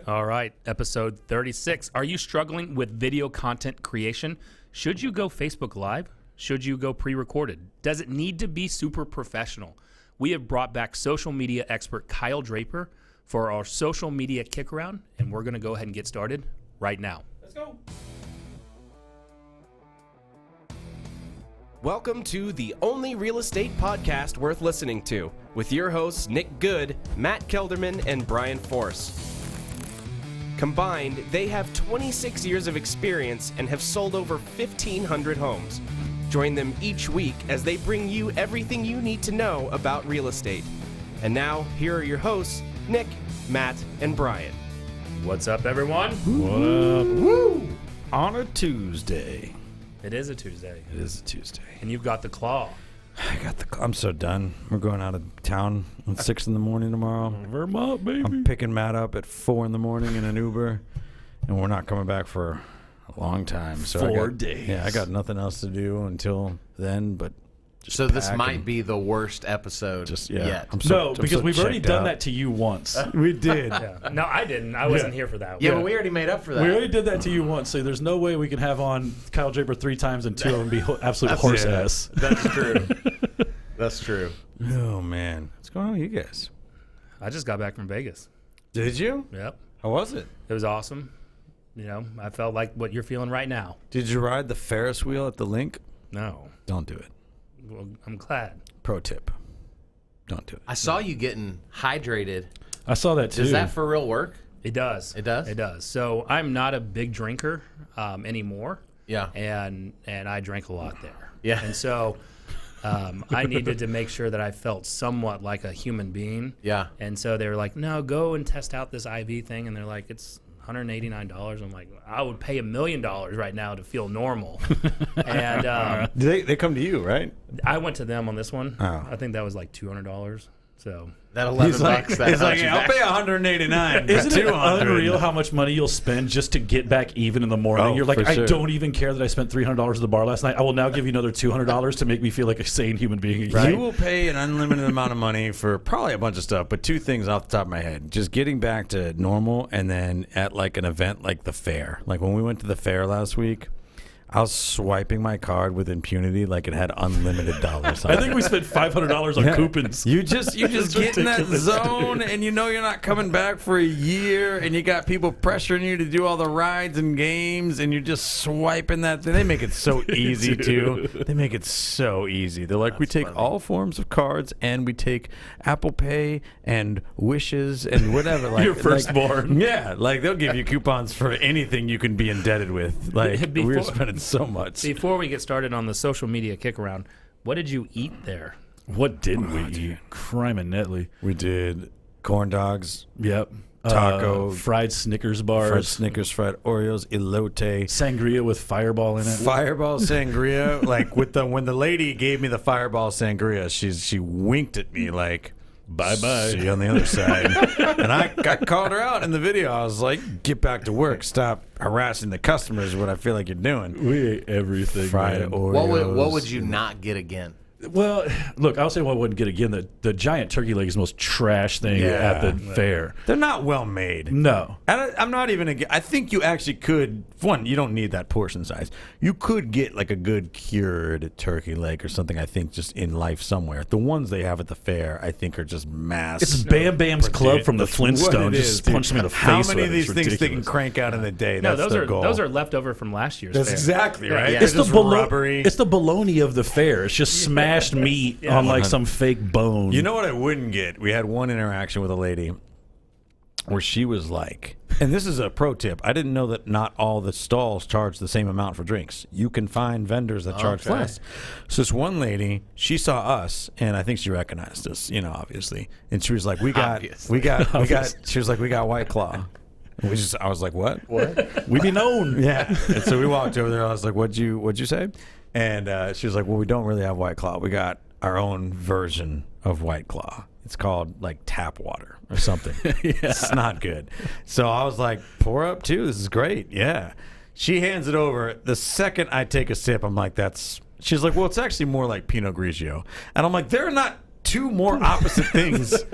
All right, episode 36. Are you struggling with video content creation? Should you go Facebook Live? Should you go pre-recorded? Does it need to be super professional? We have brought back social media expert Kyle Draper for our social media kick around, and we're going to go ahead and get started right now. Let's go. Welcome to the only real estate podcast worth listening to, with your hosts Nick Good, Matt Kelderman, and Brian Force. Combined, they have 26 years of experience and have sold over 1,500 homes. Join them each week as they bring you everything you need to know about real estate. And now, here are your hosts, Nick, Matt, and Brian. What's up, everyone? What up? Woo! On a Tuesday. It is a Tuesday, It is a Tuesday. and you've got the claw. I'm so done. We're going out of town at 6 in the morning tomorrow. Vermont, baby. I'm picking Matt up at 4 in the morning in an Uber, and we're not coming back for a long time. So 4 days. Yeah, I got nothing else to do until then, but just So this pack might and be the worst episode I'm yet. No, so because we've already checked done out. that to you once. We did. Yeah. No, I didn't. I wasn't here for that. Yeah, but we already made up for that. We already did that to you once, so there's no way we can have on Kyle Draper 3 times and 2 of them be absolute horse it. ass. That's true. That's true. Oh man, what's going on with you guys? I just got back from Vegas. Did you? Yep. How was it? It was awesome. You know, I felt like what you're feeling right now. Did you ride the Ferris wheel at the link? No. Don't do it. Well, I'm glad. Pro tip. Don't do it. I saw you getting hydrated. I saw that too. Is that for real work? It does. It does? It does. So I'm not a big drinker anymore, Yeah. and I drank a lot there. Yeah. And so I needed to make sure that I felt somewhat like a human being. Yeah. And so they were like, "No, go and test out this IV thing." And they're like, "It's $189." I'm like, "I would pay $1 million right now to feel normal." And They come to you, right? I went to them on this one. Oh. I think that was like $200. So That 11 bucks. That he's like, helps you I'll back. pay 189. Isn't it 200. unreal how much money you'll spend just to get back even in the morning? Oh, You're like, for I sure. don't even care that I spent $300 at the bar last night. I will now give you another $200 to make me feel like a sane human being. You will pay an unlimited amount of money for probably a bunch of stuff, but 2 things off the top of my head. Just getting back to normal, and then at like an event like the fair. Like when we went to the fair last week, I was swiping my card with impunity like it had unlimited dollars on I it. think we spent $500 on coupons. You just get in that ridiculous, zone, and you know you're not coming back for a year, and you got people pressuring you to do all the rides and games, and you're just swiping that thing. They make it so easy too. They make it so easy. They're like, we take all forms of cards, and we take Apple Pay and Wishes and whatever. Like Your firstborn. yeah, like they'll give you coupons for anything you can be indebted with. Like we were spending so much. before we get started on the social media kick around, what did you eat there? What didn't we eat? Crime and Netley. We did corn dogs, Yep. Taco. Fried Snickers bars. fried Snickers, fried Oreos, elote, Sangria with Fireball in it. Fireball sangria. Like when the lady gave me the Fireball sangria, she winked at me like, Bye-bye. see you on the other side. And I called her out in the video. I was like, get back to work. Stop harassing the customers. What I feel like you're doing. We ate everything. Fried man. Oreos. What would you not get again? Well, look, I'll say what I wouldn't get again. The giant turkey leg is the most trash thing Yeah. at the fair. They're not well made. No. And I'm not even. I think you actually could. One, you don't need that portion size. You could get like a good cured turkey leg or something. I think just in life somewhere. The ones they have at the fair, I think, are just mass. It's Bam Bam's Club from the That's what Flintstones. it Just is, dude. punch me in the face. How many with of it. these It's things they can ridiculous. crank out in a day? No, That's their goal. those are left over from last year's That's fair. exactly right. Yeah. They're It's the, just rubbery. it's the bologna of the fair. It's just smashed meat on like some fake bone. You know what I wouldn't get? We had one interaction with a lady where she was like, and this is a pro tip. I didn't know that not all the stalls charge the same amount for drinks. You can find vendors that charge Okay. less. So this one lady, she saw us, and I think she recognized us, obviously. And she was like, we got, she was like, we got White Claw. And I was like, what? we be known. Yeah. And so we walked over there. I was like, what'd you say? And she was like, well, we don't really have White Claw. We got our own version of White Claw. It's called like tap water or something. It's not good. So I was like, pour up too. This is great. Yeah. She hands it over. The second I take a sip, I'm like, she's like, well, it's actually more like Pinot Grigio. And I'm like, they're not two more opposite things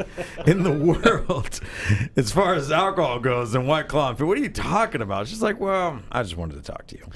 in the world as far as alcohol goes than White Claw. What are you talking about? She's like, well, I just wanted to talk to you.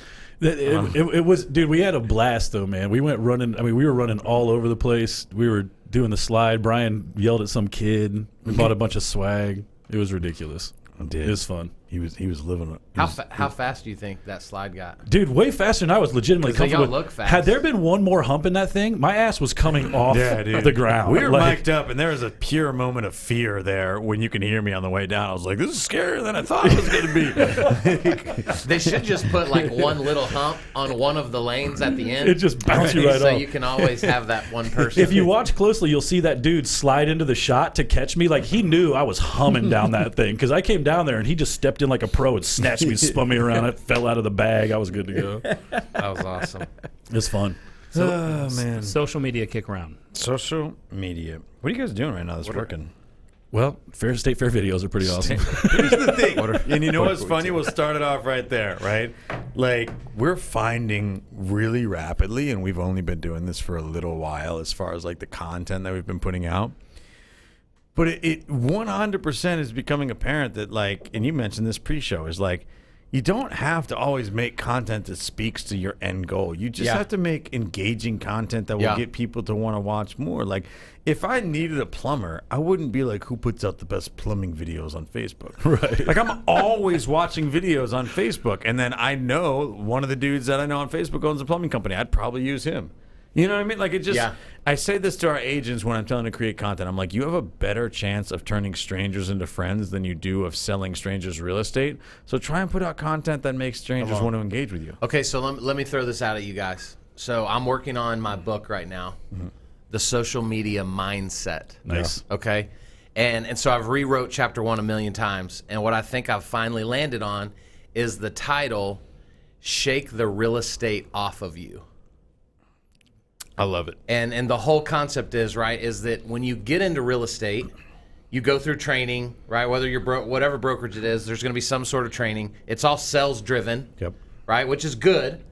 It was, dude, we had a blast though, man. We went running. I mean, we were running all over the place. We were doing the slide. Brian yelled at some kid. We bought a bunch of swag. It was ridiculous. It was fun. He was living it. How fast do you think that slide got? Dude, way faster than I was legitimately 'Cause they comfortable. don't look fast. Had there been one more hump in that thing, my ass was coming off the ground. We were Like, mic'd up, and there was a pure moment of fear there when you can hear me on the way down. I was like, this is scarier than I thought it was going to be. They should just put like one little hump on one of the lanes at the end. It just bounced you right so off. you can always have that one person. If you watch closely, you'll see that dude slide into the shot to catch me. Like, he knew I was humming down that thing because I came down there and he just stepped in like a pro and snatched me, spun me around. It fell out of the bag. I was good to go. That was awesome. It was fun. Oh, man. Social media kick around. Social media. What are you guys doing right now that's working? Well, State Fair videos are pretty awesome. Here's the thing. And you know what's funny? We'll start it off right there, right? Like, we're finding really rapidly, and we've only been doing this for a little while as far as like the content that we've been putting out. But it 100% is becoming apparent that, like, and you mentioned this pre-show, is like, you don't have to always make content that speaks to your end goal. You just have to make engaging content that will get people to want to watch more. Like, if I needed a plumber, I wouldn't be like, who puts out the best plumbing videos on Facebook? Right. Like, I'm always watching videos on Facebook, and then I know one of the dudes that I know on Facebook owns a plumbing company. I'd probably use him. You know what I mean? Like, it just, I say this to our agents when I'm telling them to create content. I'm like, you have a better chance of turning strangers into friends than you do of selling strangers real estate. So try and put out content that makes strangers want to engage with you. Okay, so let me throw this out at you guys. So I'm working on my book right now, The Social Media Mindset. Nice. Okay? And so I've rewrote chapter 1 a million times. And what I think I've finally landed on is the title, Shake the Real Estate Off of You. I love it. And the whole concept is, right, is that when you get into real estate, you go through training, right? Whether you're whatever brokerage it is, there's going to be some sort of training. It's all sales driven, right? Which is good.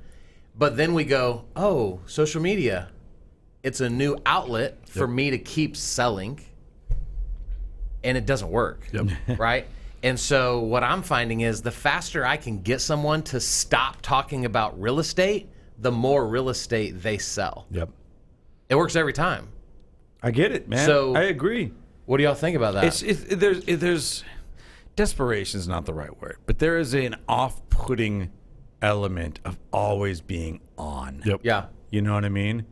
But then we go, oh, social media, it's a new outlet for me to keep selling, and it doesn't work, right? And so what I'm finding is the faster I can get someone to stop talking about real estate, the more real estate they sell. It works every time. I get it, man. So, I agree. What do y'all think about that? There's desperation is not the right word, but there is an off-putting element of always being on. Yeah. You know what I mean?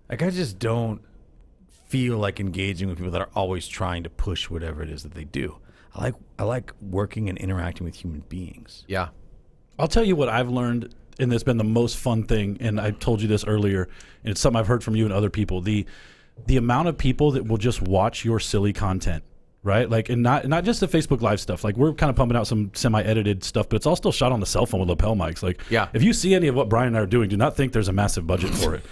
Like, I just don't feel like engaging with people that are always trying to push whatever it is that they do. I like working and interacting with human beings. Yeah. I'll tell you what I've learned, and it's been the most fun thing, and I told you this earlier, and it's something I've heard from you and other people. The amount of people that will just watch your silly content, right? Like, and not just the Facebook Live stuff. Like, we're kind of pumping out some semi-edited stuff, but it's all still shot on the cell phone with lapel mics. Like, if you see any of what Brian and I are doing, do not think there's a massive budget for it.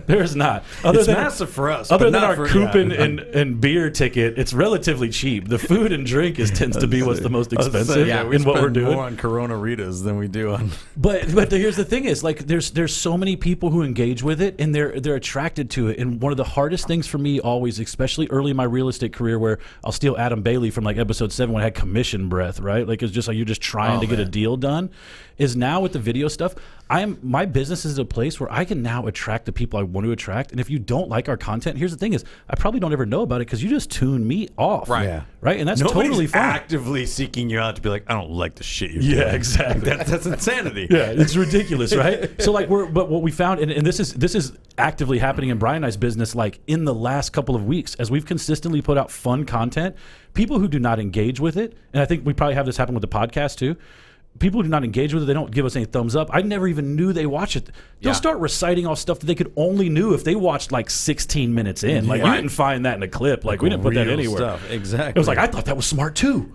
There's not. It's massive for us. Other but than not our for, coupon and beer ticket, it's relatively cheap. The food and drink tends to be what's the most expensive in what we're doing. More on Corona Ritas than we do on. But here's the thing: is like there's so many people who engage with it, and they're attracted to it. And one of the hardest things for me always, especially early in my real estate career, where I'll steal Adam Bailey from like episode 7 when I had commission breath, right? Like, it's just like you're just trying to get a deal done. Is now with the video stuff, my business is a place where I can now attract the people I want to attract. And if you don't like our content, here's the thing: is I probably don't ever know about it because you just tune me off, Right? And that's Nobody's totally fine. actively seeking you out to be like, I don't like the shit you're doing. Yeah, exactly. That's insanity. Yeah, it's ridiculous, right? So like but what we found, and this is actively happening in Brian and I's business, like in the last couple of weeks, as we've consistently put out fun content, people who do not engage with it, and I think we probably have this happen with the podcast too. People who do not engage with it, they don't give us any thumbs up. I never even knew they watch it. They'll start reciting all stuff that they could only knew if they watched like 16 minutes in. Like, we didn't find that in a clip. Like, we didn't put that Real anywhere. Stuff. Exactly. It was like, I thought that was smart too.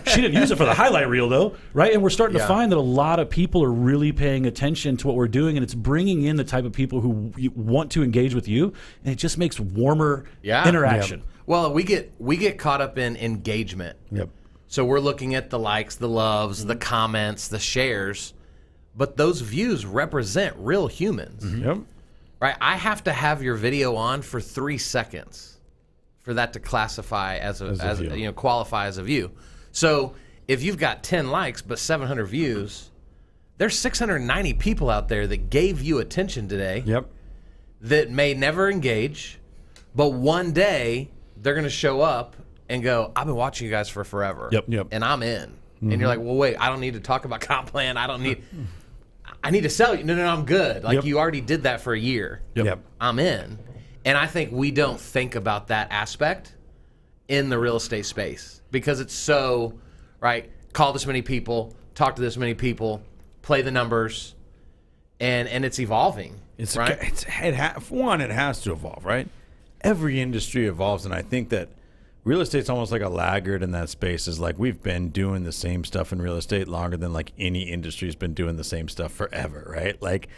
She didn't use it for the highlight reel though, right? And we're starting to find that a lot of people are really paying attention to what we're doing, and it's bringing in the type of people who want to engage with you, and it just makes warmer interaction. Well, we get caught up in engagement. So we're looking at the likes, the loves, the comments, the shares, but those views represent real humans. Right? I have to have your video on for 3 seconds for that to classify as a view. you know, qualify as a view. So if you've got 10 likes but 700 views, there's 690 people out there that gave you attention today. Yep. That may never engage, but one day they're going to show up and go, I've been watching you guys for forever. Yep. And I'm in. And you're like, well, wait, I don't need to talk about comp plan. I need to sell you. No, I'm good. Like, you already did that for a year. Yep. I'm in. And I think we don't think about that aspect in the real estate space because it's so, right, call this many people, talk to this many people, play the numbers, and it's evolving. It's right. It has to evolve, right? Every industry evolves, and I think that real estate's almost like a laggard in that space. Is like we've been doing the same stuff in real estate longer than like any industry's been doing the same stuff forever, right? Like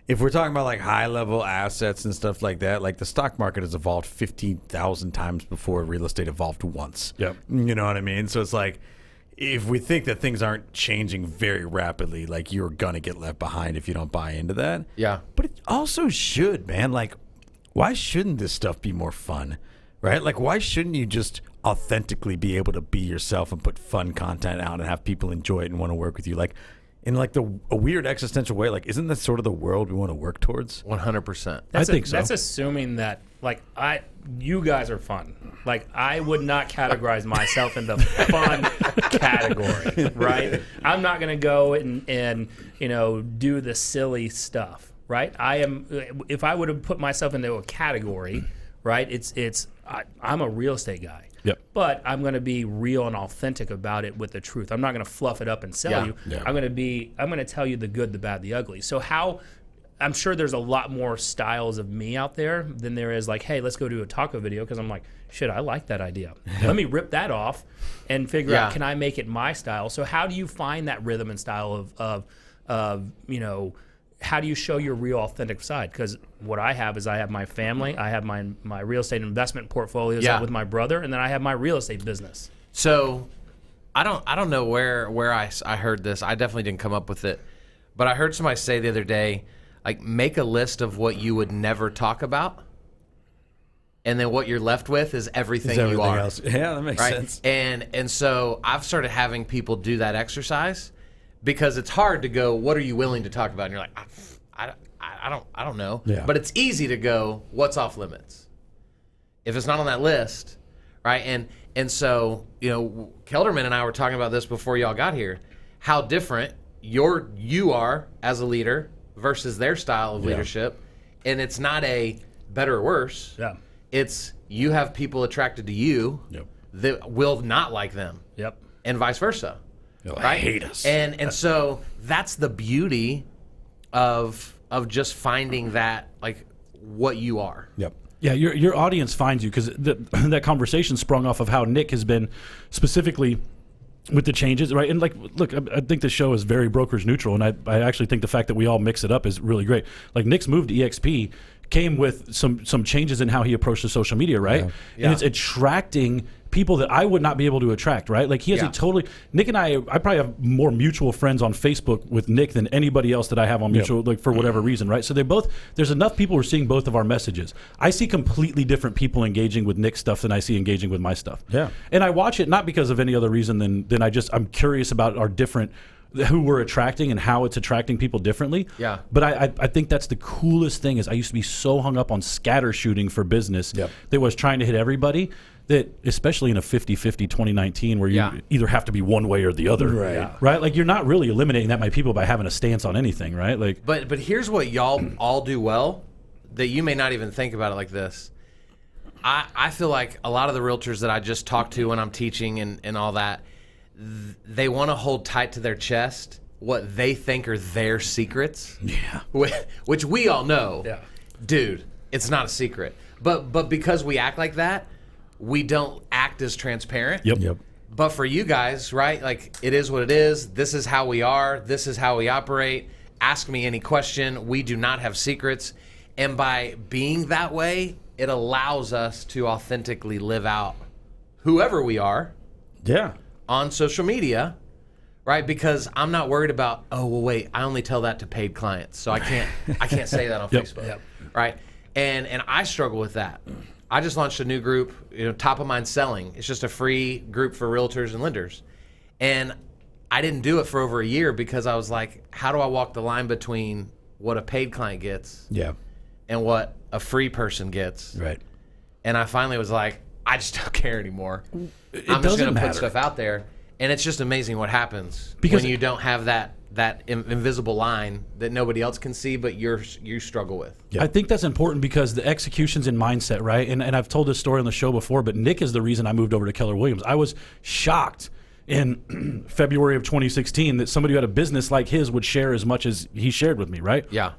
if we're talking about like high level assets and stuff like that, like the stock market has evolved 15,000 times before real estate evolved once. Yep. You know what I mean? So it's like, if we think that things aren't changing very rapidly, like you're going to get left behind if you don't buy into that. Yeah. But it also should, man. Like, why shouldn't this stuff be more fun, right? Like, why shouldn't you just authentically be able to be yourself and put fun content out and have people enjoy it and want to work with you? Like, in like a weird existential way, like, isn't that sort of the world we want to work towards? 100%. I think so. That's assuming that, like, you guys are fun. Like, I would not categorize myself in the fun category, right? I'm not going to go and you know, do the silly stuff, right? If I would have put myself into a category, right, I'm a real estate guy. Yep. But I'm going to be real and authentic about it with the truth. I'm not going to fluff it up and sell you. Yeah. I'm going to tell you the good, the bad, the ugly. So I'm sure there's a lot more styles of me out there than there is like, hey, let's go do a taco video because I'm like, shit, I like that idea. Let me rip that off and figure out, can I make it my style? So how do you find that rhythm and style of you know, how do you show your real authentic side? Because what I have is I have my family, I have my real estate investment portfolios with my brother, and then I have my real estate business. So I don't know where I heard this. I definitely didn't come up with it. But I heard somebody say the other day, like, make a list of what you would never talk about, and then what you're left with is everything you are. Else. Yeah, that makes sense. And so I've started having people do that exercise because it's hard to go, what are you willing to talk about? And you're like, I don't know. Yeah. But it's easy to go, what's off limits? If it's not on that list, right? And so, you know, Kelderman and I were talking about this before y'all got here, how different you are as a leader versus their style of leadership. And it's not a better or worse. Yeah. It's you have people attracted to you that will not like them. Yep. And vice versa. Right? Right? Hate us. And so that's the beauty of just finding that, like, what you are. Yep. Yeah, your audience finds you because that conversation sprung off of how Nick has been specifically with the changes, right? And like, look, I think the show is very brokerage neutral, and I actually think the fact that we all mix it up is really great. Like Nick's move to EXP came with some changes in how he approaches social media, right? Yeah. And it's attracting people that I would not be able to attract, right? Like he has Nick and I probably have more mutual friends on Facebook with Nick than anybody else that I have on mutual, like for whatever reason, right? So there's enough people who are seeing both of our messages. I see completely different people engaging with Nick's stuff than I see engaging with my stuff. Yeah. And I watch it not because of any other reason than I'm curious about our different, who we're attracting and how it's attracting people differently. Yeah. But I think that's the coolest thing is I used to be so hung up on scatter shooting for business that was trying to hit everybody that, especially in a 50-50 2019 where you either have to be one way or the other. Right. Yeah. Right? Like you're not really eliminating that many people by having a stance on anything, right? Like But here's what y'all all do well that you may not even think about it like this. I feel like a lot of the realtors that I just talked to when I'm teaching and all that, they want to hold tight to their chest what they think are their secrets. Yeah. Which we all know. Yeah. Dude, it's not a secret. But because we act like that, we don't act as transparent. Yep. But for you guys, right? Like, it is what it is. This is how we are. This is how we operate. Ask me any question. We do not have secrets. And by being that way, it allows us to authentically live out whoever we are. Yeah. On social media, right? Because I'm not worried about, oh, well, wait, I only tell that to paid clients, so I can't say that on Facebook, right? And I struggle with that. I just launched a new group, Top of Mind Selling. It's just a free group for realtors and lenders. And I didn't do it for over a year because I was like, how do I walk the line between what a paid client gets and what a free person gets? Right. And I finally was like, I just don't care anymore. I'm just doesn't going to put matter. stuff out there. And it's just amazing what happens Because- when you don't have that invisible line that nobody else can see, but you struggle with. I think that's important because the execution's in mindset, right? And I've told this story on the show before, but Nick is the reason I moved over to Keller Williams. I was shocked in February of 2016 that somebody who had a business like his would share as much as he shared with me, right? Yeah.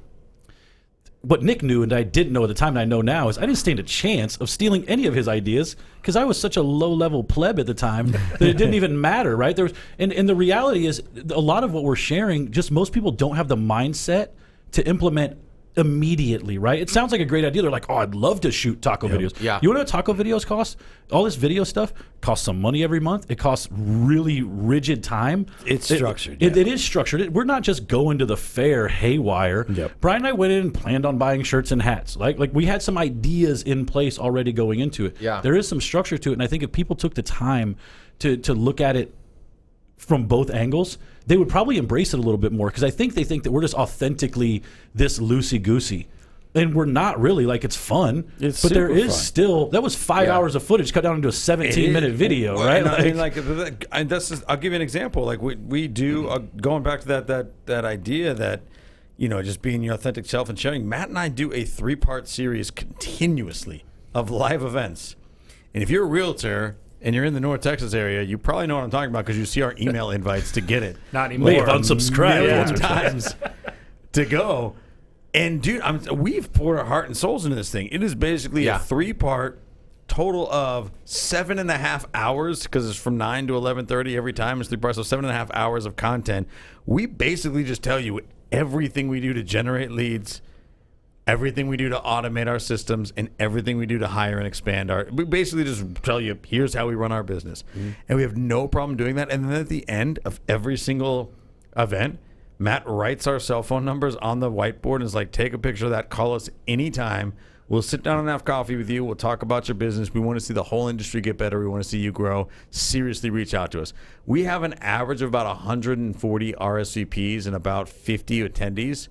What Nick knew and I didn't know at the time and I know now is I didn't stand a chance of stealing any of his ideas because I was such a low-level pleb at the time that it didn't even matter, right? And the reality is a lot of what we're sharing, just most people don't have the mindset to implement immediately, right? It sounds like a great idea. They're like, oh, I'd love to shoot taco videos. Yeah. You want to know what taco videos cost? All this video stuff costs some money every month. It costs really rigid time. It's structured, It is structured. We're not just going to the fair haywire. Yep. Brian and I went in and planned on buying shirts and hats. Like we had some ideas in place already going into it. Yeah. There is some structure to it, and I think if people took the time to look at it from both angles, they would probably embrace it a little bit more because I think they think that we're just authentically this loosey-goosey. And we're not really. Like, it's fun. It's but there super is fun. still, that was 5 hours of footage cut down into a 17-minute video, Well, right? and I mean, and that's just, I'll give you an example. Like we do, going back to that idea that, just being your authentic self and sharing. Matt and I do a 3-part series continuously of live events. And if you're a realtor and you're in the North Texas area, you probably know what I'm talking about because you see our email invites to get it. Not anymore. May have unsubscribed. Million times to go. And dude, we've poured our heart and souls into this thing. It is basically a 3-part total of 7.5 hours because it's from 9 to 11:30 every time. It's 3 parts, so 7.5 hours of content. We basically just tell you everything we do to generate leads, everything we do to automate our systems, and everything we do to hire and expand we basically just tell you, here's how we run our business. And we have no problem doing that. And then at the end of every single event, Matt writes our cell phone numbers on the whiteboard and is like, take a picture of that, call us anytime. We'll sit down and have coffee with you. We'll talk about your business. We want to see the whole industry get better. We want to see you grow. Seriously, reach out to us. We have an average of about 140 RSVPs and about 50 attendees.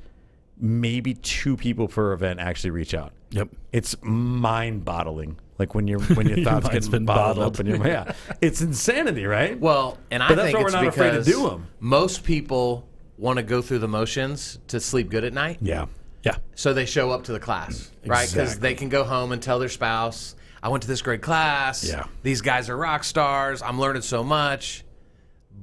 Maybe 2 people per event actually reach out. Yep. It's mind-boggling. Like when your thoughts mind's get been bottled up bottled. in your it's insanity, right? Well, and I But that's think why we're it's not afraid to because do 'em. most people want to go through the motions to sleep good at night. Yeah. Yeah. So they show up to the class, right? Because Exactly. they can go home and tell their spouse, I went to this great class. Yeah. These guys are rock stars. I'm learning so much.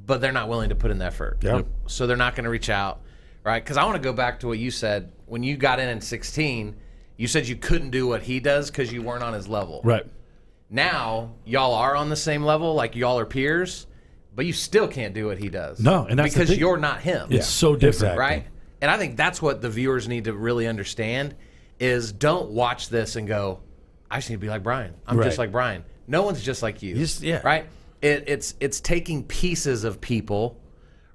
But they're not willing to put in the effort. Yeah. So they're not going to reach out, right? Because I want to go back to what you said. When you got in 16, you said you couldn't do what he does because you weren't on his level. Right. Now, y'all are on the same level, like y'all are peers, but you still can't do what he does. No, and that's the because thing. you're not him. It's so different. exactly. Right? And I think that's what the viewers need to really understand is don't watch this and go, I just need to be like Brian. I'm Right. just like Brian. No one's just like you. Yeah. Right? It's taking pieces of people,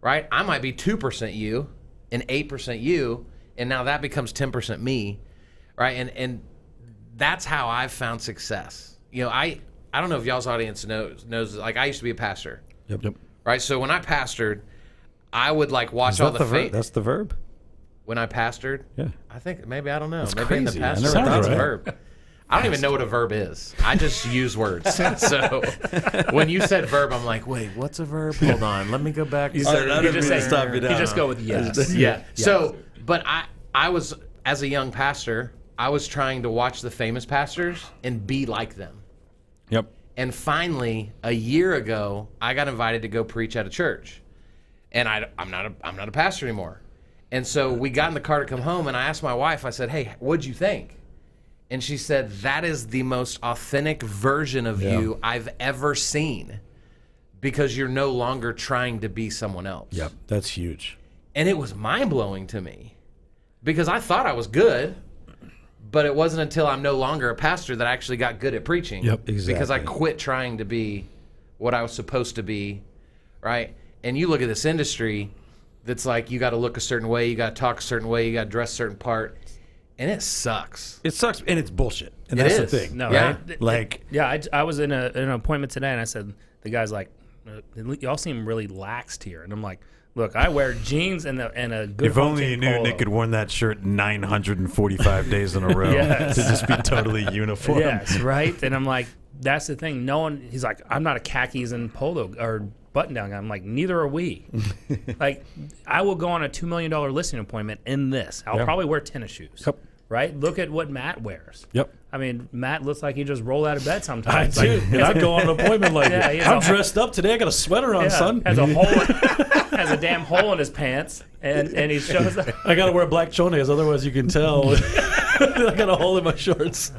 right? I might be 2% you and 8% you, and now that becomes 10% me, right? And that's how I've found success. I don't know if y'all's audience knows like I used to be a pastor. Yep. Right? So when I pastored, I would like watch all the verb? That's the verb? when I pastored, Yeah. I think maybe I don't know. That's maybe in the crazy. I past, never thought that's a right. verb. I don't even know what a verb is. I just use words. So when you said verb, I'm like, wait, what's a verb? Hold on, let me go back. You just say, stop you you down. just go with yes. Yeah. So, but I was as a young pastor, I was trying to watch the famous pastors and be like them. Yep. And finally, a year ago, I got invited to go preach at a church, and I'm not a pastor anymore. And so we got in the car to come home, and I asked my wife. I said, "Hey, what'd you think?" And she said, "That is the most authentic version of you I've ever seen, because you're no longer trying to be someone else." Yep. That's huge. And it was mind blowing to me, because I thought I was good. But it wasn't until I'm no longer a pastor that I actually got good at preaching. Yep, Because I exactly. quit trying to be what I was supposed to be, right? And you look at this industry that's like you got to look a certain way, you got to talk a certain way, you got to dress a certain part. And it sucks. It sucks, and it's bullshit. And It that's is. the thing. No, Yeah. right? Like, Yeah, I was in an appointment today, and I said, the guy's like, y'all seem really laxed here. And I'm like, look, I wear jeans and a good if only hunting you knew polo. Nick had worn that shirt 945 days in a row Yes. to just be totally uniform. Yes, right? And I'm like, that's the thing. No one, he's like, I'm not a khakis and polo or button down guy. I'm like, neither are we. Like, I will go on a $2 million listing appointment in this. I'll probably wear tennis shoes. Yep. Right? Look at what Matt wears. Yep. I mean, Matt looks like he just rolled out of bed I sometimes. do. Like, And I go on an appointment like, Yeah, he has I'm a- dressed up today. I got a sweater on, yeah, son. has a hole, has a damn hole in his pants, and he shows up. I got to wear black chones, otherwise you can tell. I got a hole in my shorts.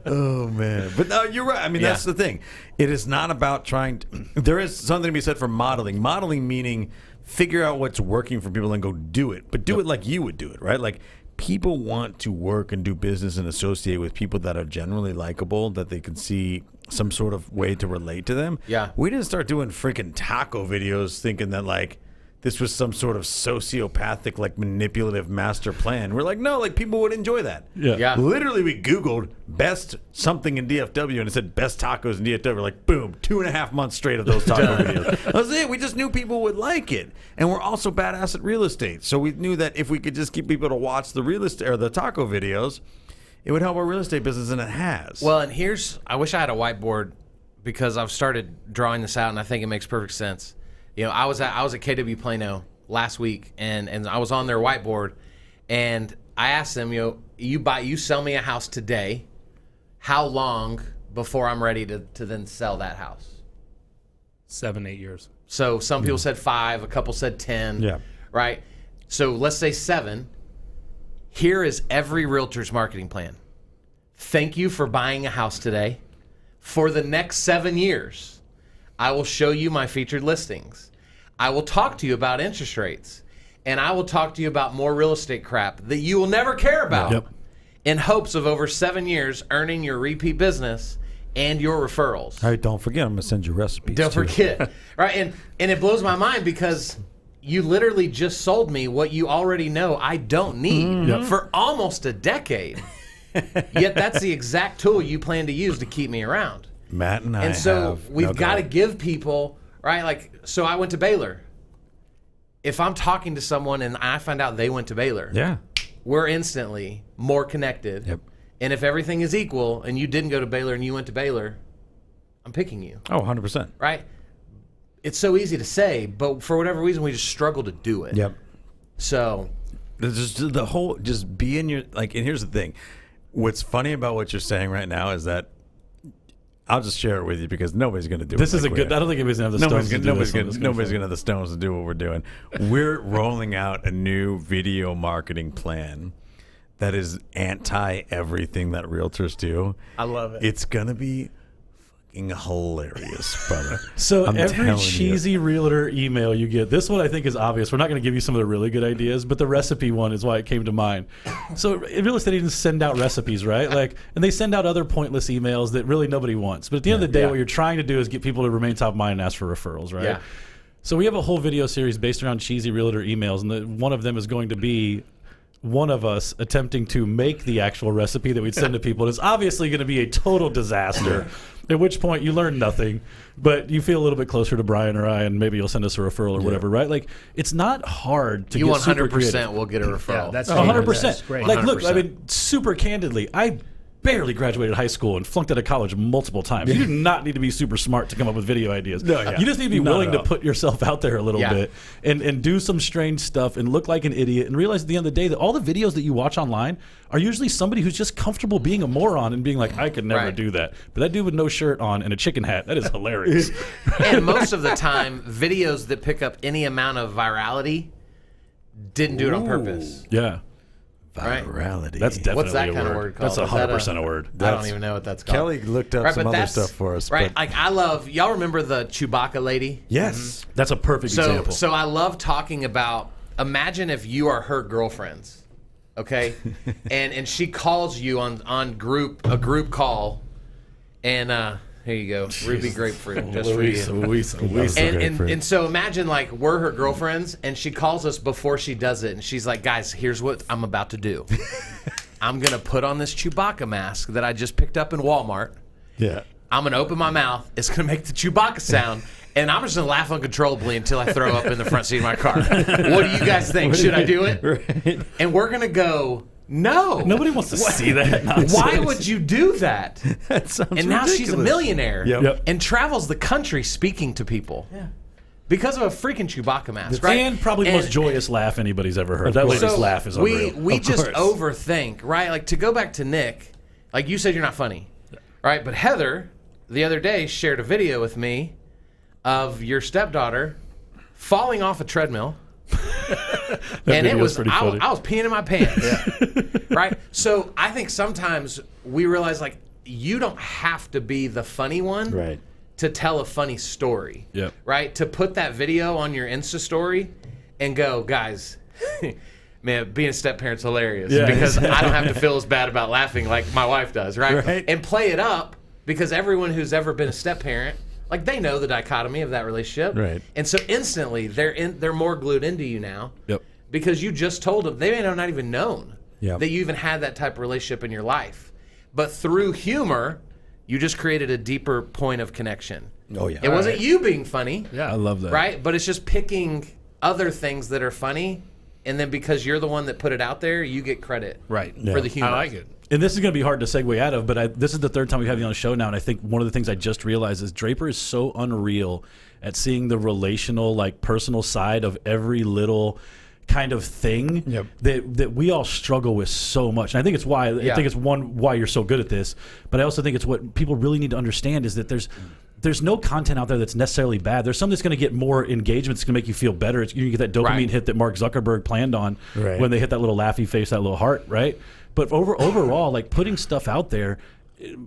Oh man, but no, you're right. I mean, that's the thing. It is not about trying. There is something to be said for modeling. Modeling meaning figure out what's working for people and go do it, but do it like you would do it, right? Like people want to work and do business and associate with people that are generally likable, that they can see some sort of way to relate to them. Yeah. We didn't start doing freaking taco videos thinking that like this was some sort of sociopathic, like manipulative master plan. We're like, no, like people would enjoy that. Yeah. Literally, we Googled best something in DFW and it said best tacos in DFW. We're like, boom, 2.5 months straight of those taco videos. That was it. We just knew people would like it. And we're also badass at real estate. So we knew that if we could just get people to watch the real estate or the taco videos, it would help our real estate business, and it has. Well, and I wish I had a whiteboard because I've started drawing this out, and I think it makes perfect sense. You know, I was at KW Plano last week, and I was on their whiteboard, and I asked them, you sell me a house today, how long before I'm ready to then sell that house? 7-8 years. So some people said 5, a couple said 10. Yeah. Right? So let's say 7. Here is every realtor's marketing plan. Thank you for buying a house today. For the next 7 years, I will show you my featured listings. I will talk to you about interest rates. And I will talk to you about more real estate crap that you will never care about. Yep. In hopes of over 7 years earning your repeat business and your referrals. All right, don't forget, I'm going to send you recipes. Don't too. forget. Right? And it blows my mind because you literally just sold me what you already know I don't need for almost a decade. Yet that's the exact tool you plan to use to keep me around. Matt and I And so have we've no got to doubt. give people, right? Like, so I went to Baylor. If I'm talking to someone and I find out they went to Baylor, Yeah. we're instantly more connected. Yep. And if everything is equal and you didn't go to Baylor and you went to Baylor, I'm picking you, Oh, 100%. right? It's so easy to say, but for whatever reason, we just struggle to do it. Yep. So, Just the whole, just be in your, like, and here's the thing. What's funny about what you're saying right now is that I'll just share it with you because nobody's going to do This it. is a good. I don't think anybody's gonna have the stones to do Nobody's this. going to have the stones to do what we're doing. We're rolling out a new video marketing plan that is anti everything that realtors do. I love it. It's going to be fucking hilarious, brother. So I'm every telling you. cheesy realtor email you get, this one I think is obvious. We're not going to give you some of the really good ideas, but the recipe one is why it came to mind. So real estate agents send out recipes, right? Like, and they send out other pointless emails that really nobody wants. But at the end of the day, what you're trying to do is get people to remain top of mind and ask for referrals, right? Yeah. So we have a whole video series based around cheesy realtor emails, and one of them is going to be one of us attempting to make the actual recipe that we'd send to people. And it's obviously going to be a total disaster. At which point you learn nothing, but you feel a little bit closer to Brian or I, and maybe you'll send us a referral or whatever, right? Like, it's not hard to you get super 100% creative. will get a referral. Yeah, that's 100%. That's great. Like, look, 100%. I mean, super candidly, I barely graduated high school and flunked out of college multiple times. You do not need to be super smart to come up with video ideas. No, yeah. You just need to be Not willing at to all. put yourself out there a little Yeah. bit and do some strange stuff and look like an idiot and realize at the end of the day that all the videos that you watch online are usually somebody who's just comfortable being a moron and being like, I could never Right. do that. But that dude with no shirt on and a chicken hat, that is hilarious. And most of the time, videos that pick up any amount of virality didn't do it on purpose. Yeah. Right. Virality. That's definitely What's that a kind word. of word called? That's Is that 100% a word. I don't even know what that's called. Kelly looked up Right, some but other that's- stuff for us. Right. But Like, I love, y'all remember the Chewbacca lady? yes. That's a perfect example. So I love talking about, imagine if you are her girlfriends, okay? and she calls you on a group call, and here you go, Ruby Grapefruit, just for you. Luis. And so imagine like we're her girlfriends and she calls us before she does it and she's like, guys, here's what I'm about to do. I'm going to put on this Chewbacca mask that I just picked up in Walmart. Yeah. I'm going to open my mouth. It's going to make the Chewbacca sound. And I'm just going to laugh uncontrollably until I throw up in the front seat of my car. What do you guys think? Should I do it? Right. And we're going to go, no. Nobody wants to see that nonsense. Why would you do that? That sounds And now she's a ridiculous. millionaire Yep. and travels the country speaking to people. Yeah. Because of a freaking Chewbacca mask, right? And probably the most And- joyous laugh anybody's ever heard. Of That course. lady's So laugh is we unreal. we Of just course. overthink, right? Like to go back to Nick, like you said, you're not funny, right? But Heather, the other day, shared a video with me of your stepdaughter falling off a treadmill, and it video was pretty I funny. was peeing in my pants, right? So I think sometimes we realize like you don't have to be the funny one, Right. to tell a funny story. Yep. Right? To put that video on your Insta story and go, guys, man, being a step parent's hilarious Yeah. because I don't have to feel as bad about laughing like my wife does, right? Right. And play it up because everyone who's ever been a step parent, like they know the dichotomy of that relationship. Right. And so instantly they're more glued into you now. Yep. Because you just told them they may have not even known Yep. that you even had that type of relationship in your life. But through humor, you just created a deeper point of connection. Oh, yeah. It wasn't you being funny, Yeah. I love that. right? But it's just picking other things that are funny, and then because you're the one that put it out there, you get credit Right. for the humor. I like it. And this is going to be hard to segue out of, but this is the third time we have you on the show now, and I think one of the things I just realized is Draper is so unreal at seeing the relational, like personal side of every little kind of thing Yep. that we all struggle with so much. And I think it's why Yeah. I think it's why you're so good at this, but I also think it's what people really need to understand is that there's no content out there that's necessarily bad. There's some that's going to get more engagement. It's going to make you feel better. You're going to get that dopamine Right. hit that Mark Zuckerberg planned on Right. when they hit that little laughy face, that little heart, right? But overall, like putting stuff out there,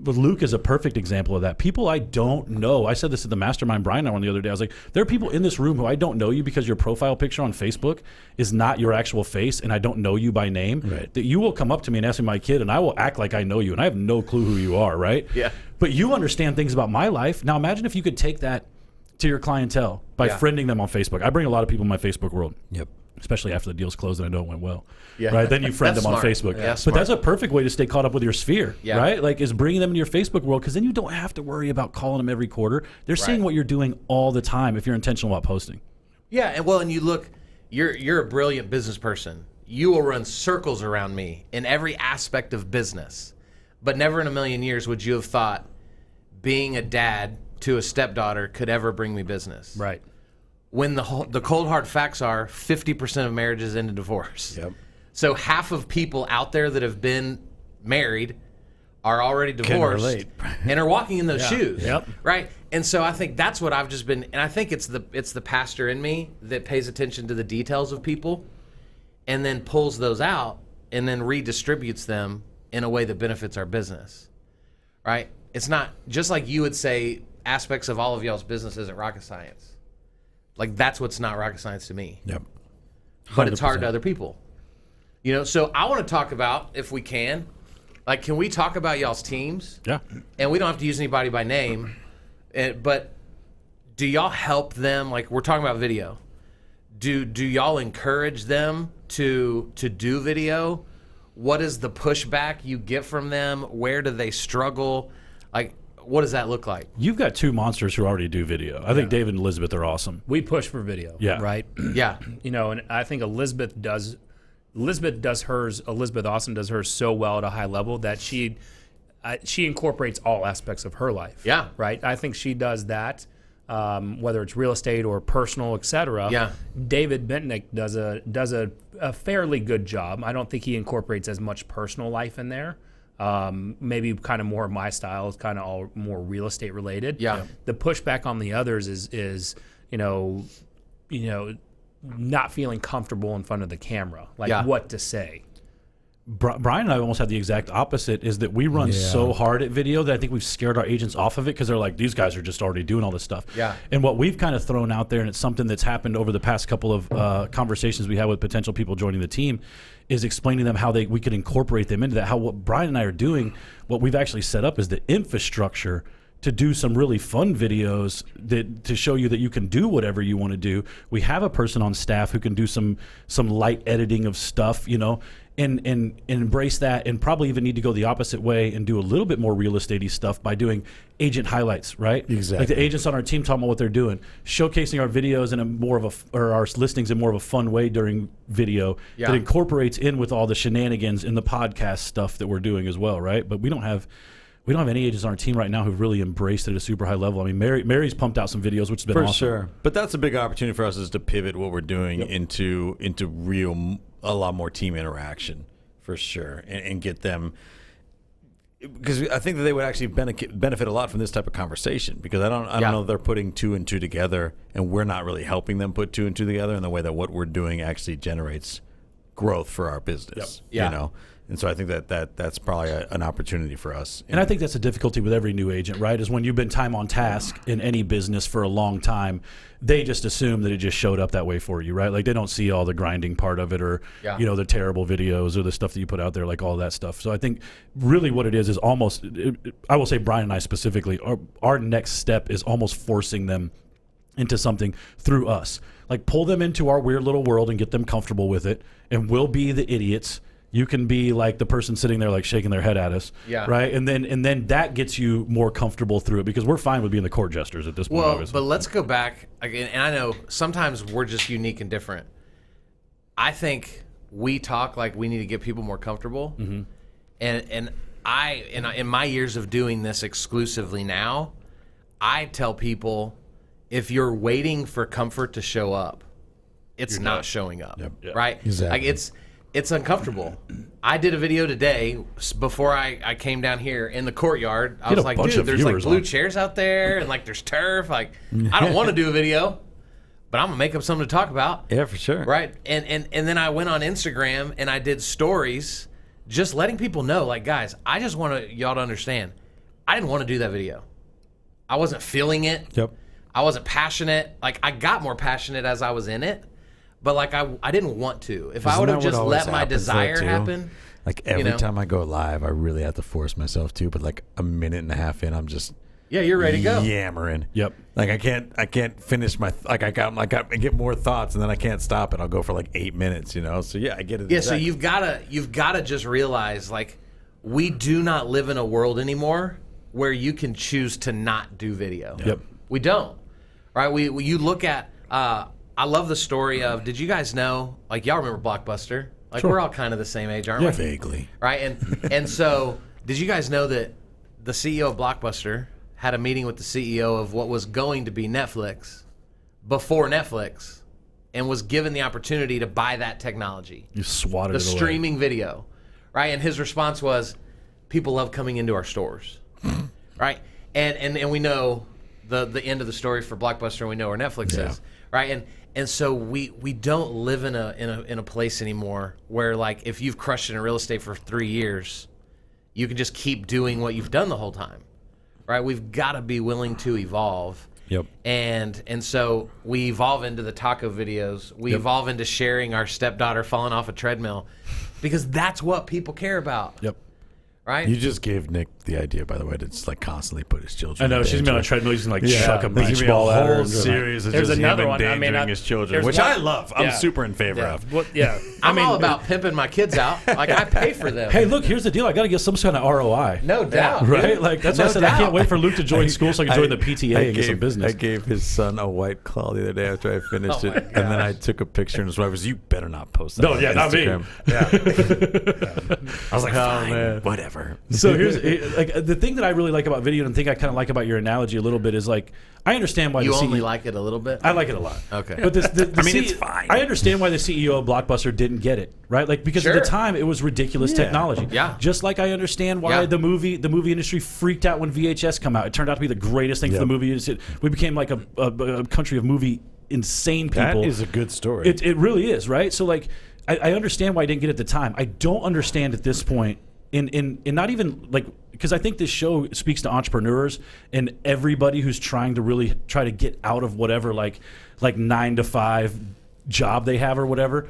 Luke is a perfect example of that. People I don't know. I said this at the Mastermind Brian and I won the other day. I was like, there are people in this room who I don't know you because your profile picture on Facebook is not your actual face, and I don't know you by name. Right. That you will come up to me and ask me my kid, and I will act like I know you, and I have no clue who you are, right? Yeah. But you understand things about my life. Now imagine if you could take that to your clientele by Yeah. friending them on Facebook. I bring a lot of people in my Facebook world. Yep. Especially after the deal's closed and I know it went well. Yeah. Right? Then you friend That's them on smart. Facebook. Yeah, but smart. that's a perfect way to stay caught up with your sphere. Yeah. Right? Like is bringing them into your Facebook world because then you don't have to worry about calling them every quarter. They're seeing Right. what you're doing all the time if you're intentional about posting. Yeah, and you look, you're a brilliant business person. You will run circles around me in every aspect of business. But never in a million years would you have thought being a dad to a stepdaughter could ever bring me business. Right. When the cold hard facts are 50% of marriages end in divorce. Yep. So half of people out there that have been married are already divorced relate. and are walking in those shoes. Yep. Right? And so I think that's what I've just been, and I think it's the pastor in me that pays attention to the details of people and then pulls those out and then redistributes them in a way that benefits our business. Right? It's not just like you would say aspects of all of y'all's business isn't rocket science. Like that's what's not rocket science to me. Yep. But it's hard 100%. to other people. You know, so I want to talk about, if we can we talk about y'all's teams? Yeah. And we don't have to use anybody by name, but do y'all help them? Like we're talking about video. Do y'all encourage them to do video? What is the pushback you get from them? Where do they struggle? Like, what does that look like? You've got two monsters who already do video. I think David and Elizabeth are awesome. We push for video. Yeah. Right. Yeah. You know, and I think Elizabeth does hers. Elizabeth Austin does hers so well at a high level that she incorporates all aspects of her life. Yeah. Right. I think she does that, whether it's real estate or personal, etc. Yeah. David Bentnick does a fairly good job. I don't think he incorporates as much personal life in there. Maybe kind of more of my style is kind of all more real estate related. Yeah. The pushback on the others is you know, not feeling comfortable in front of the camera, like Yeah. what to say. Brian and I almost had the exact opposite, is that we run so hard at video that I think we've scared our agents off of it because they're like, these guys are just already doing all this stuff. Yeah. And what we've kind of thrown out there, and it's something that's happened over the past couple of conversations we had with potential people joining the team, is explaining to them how we could incorporate them into that. How what Brian and I are doing, what we've actually set up is the infrastructure to do some really fun videos to show you that you can do whatever you want to do. We have a person on staff who can do some light editing of stuff, you know, and embrace that, and probably even need to go the opposite way and do a little bit more real estate-y stuff by doing agent highlights, right? Exactly. Like the agents on our team talking about what they're doing, showcasing our videos in a more of or our listings in more of a fun way during video that incorporates in with all the shenanigans in the podcast stuff that we're doing as well, right? But we don't have any agents on our team right now who've really embraced it at a super high level. I mean, Mary's pumped out some videos, which has been awesome. For sure. But that's a big opportunity for us, is to pivot what we're doing into a lot more team interaction, for sure, and get them, because I think that they would actually benefit a lot from this type of conversation, because I don't know if they're putting 2 and 2 together, and we're not really helping them put 2 and 2 together in the way that what we're doing actually generates growth for our business. You know. And so I think that's probably an opportunity for us. And I think that's a difficulty with every new agent, right? Is when you've been time on task in any business for a long time, they just assume that it just showed up that way for you, right? Like they don't see all the grinding part of it, or the terrible videos or the stuff that you put out there, like all that stuff. So I think really what it is almost, I will say Brian and I specifically, our next step is almost forcing them into something through us. Like pull them into our weird little world and get them comfortable with it, and we'll be the idiots. You can be like the person sitting there like shaking their head at us, right? And then that gets you more comfortable through it, because we're fine with being the court jesters at this point. Well, obviously. but let's go back again, and I know sometimes we're just unique and different. I think we talk like we need to get people more comfortable, and I in my years of doing this exclusively now, I tell people, if you're waiting for comfort to show up, it's not showing up, right? Exactly. Like it's uncomfortable. I did a video today before I came down here in the courtyard. I was like, dude, there's like blue chairs out there, and like there's turf. Like, I don't want to do a video, but I'm gonna make up something to talk about. Yeah, for sure. Right. And then I went on Instagram and I did stories, just letting people know, like, guys, I just want y'all to understand, I didn't want to do that video. I wasn't feeling it. I wasn't passionate. Like, I got more passionate as I was in it. But like I didn't want to. If I would have just let my desire happen. Like every time I go live, I really have to force myself to. But like a minute and a half in, I'm just you're ready to go. Yammering. Like I can't finish my I get more thoughts, and then I can't stop it. I'll go for like 8 minutes. So I get it. Yeah. So you've gotta just realize, like, we do not live in a world anymore where you can choose to not do video. We don't. Right. You look at. I love the story of, did you guys know, like, y'all remember Blockbuster? Like, we're all kind of the same age, aren't we? Vaguely. Right? And so, did you guys know that the CEO of Blockbuster had a meeting with the CEO of what was going to be Netflix before Netflix, and was given the opportunity to buy that technology? You swatted it away. The streaming video. Right? And his response was, people love coming into our stores. Right? And we know the end of the story for Blockbuster, and we know where Netflix is. Right? And so we don't live in a place anymore where, like, if you've crushed it in real estate for 3 years, you can just keep doing what you've done the whole time, right? We've got to be willing to evolve. And so we evolve into the taco videos. We evolve into sharing our stepdaughter falling off a treadmill, because that's what people care about. Right? You just gave Nick the idea, by the way, to just like constantly put his children. I know, she's been on a treadmill, just like chuck a beach ball at her. Whole series of there's just another him one. endangering his children, which I love. I'm super in favor of. Well, I'm all about pimping my kids out. Like, I pay for them. Hey, look, here's the deal. I got to get some kind of ROI. No doubt. Right? Like, that's why I said I can't wait for Luke to join school so I can join the PTA and get some business. I gave his son a White Claw the other day after I finished it, and then I took a picture, and his wife was, you better not post that on Instagram. Not me. I was like, fine, whatever. So here's like the thing that I really like about video, and the thing I kind of like about your analogy a little bit, is like, I understand why you only like it a little bit. I like it a lot. Okay, but it's fine. I understand why the CEO of Blockbuster didn't get it, right? Like, because at the time it was ridiculous technology. Just like I understand why the movie industry freaked out when VHS come out. It turned out to be the greatest thing for the movie industry. We became like a country of movie insane people. That is a good story. It really is, right? So like, I understand why I didn't get it at the time. I don't understand at this point. In not even like, because I think this show speaks to entrepreneurs and everybody who's trying to really try to get out of whatever like 9 to 5 job they have or whatever,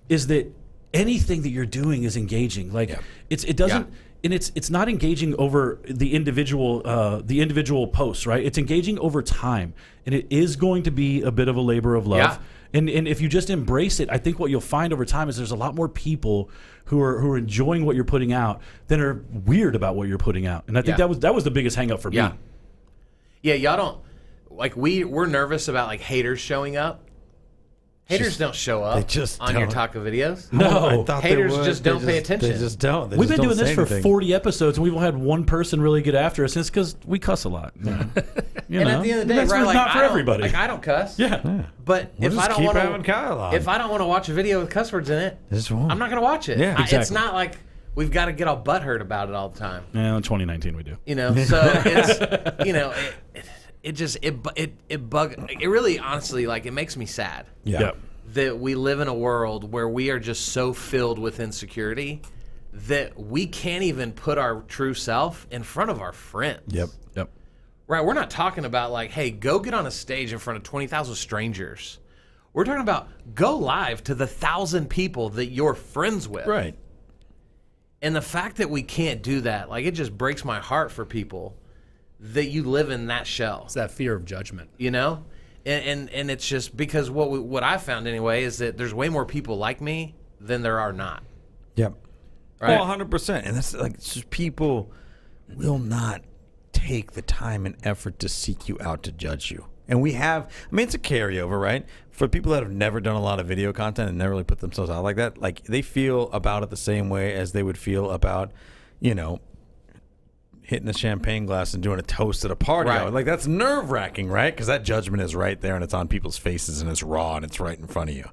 is that anything that you're doing is engaging. Like it doesn't, and it's not engaging over the individual posts, right? It's engaging over time, and it is going to be a bit of a labor of love. And if you just embrace it, I think what you'll find over time is there's a lot more people who are enjoying what you're putting out than are weird about what you're putting out. And I think that was the biggest hang up for me. Yeah, y'all don't like we're nervous about like haters showing up. Haters don't show up on your taco videos. No. Haters just don't pay attention. They just don't. We've been doing this for 40 episodes, and we've only had one person really get after us, and it's because we cuss a lot. You know? And at the end of the day, that's right, like, not for everybody. Like, I don't cuss. Yeah. But if I don't want to, if I don't want to watch a video with cuss words in it, I'm not going to watch it. Yeah, exactly. It's not like we've got to get all butthurt about it all the time. Yeah, in 2019 we do. You know, so it's it really honestly, like, it makes me sad. Yeah. That we live in a world where we are just so filled with insecurity that we can't even put our true self in front of our friends. Yep. Right, we're not talking about like, hey, go get on a stage in front of 20,000 strangers. We're talking about go live to the 1,000 people that you're friends with. Right. And the fact that we can't do that, like, it just breaks my heart for people that you live in that shell. It's that fear of judgment. You know? And it's just because what I found anyway is that there's way more people like me than there are not. Yep. Right? 100%. And that's like, it's just people will not take the time and effort to seek you out to judge you. And we have, I mean, it's a carryover, right? For people that have never done a lot of video content and never really put themselves out like that, like, they feel about it the same way as they would feel about, you know, hitting a champagne glass and doing a toast at a party. Right. Like, that's nerve-wracking, right? Because that judgment is right there and it's on people's faces and it's raw and it's right in front of you.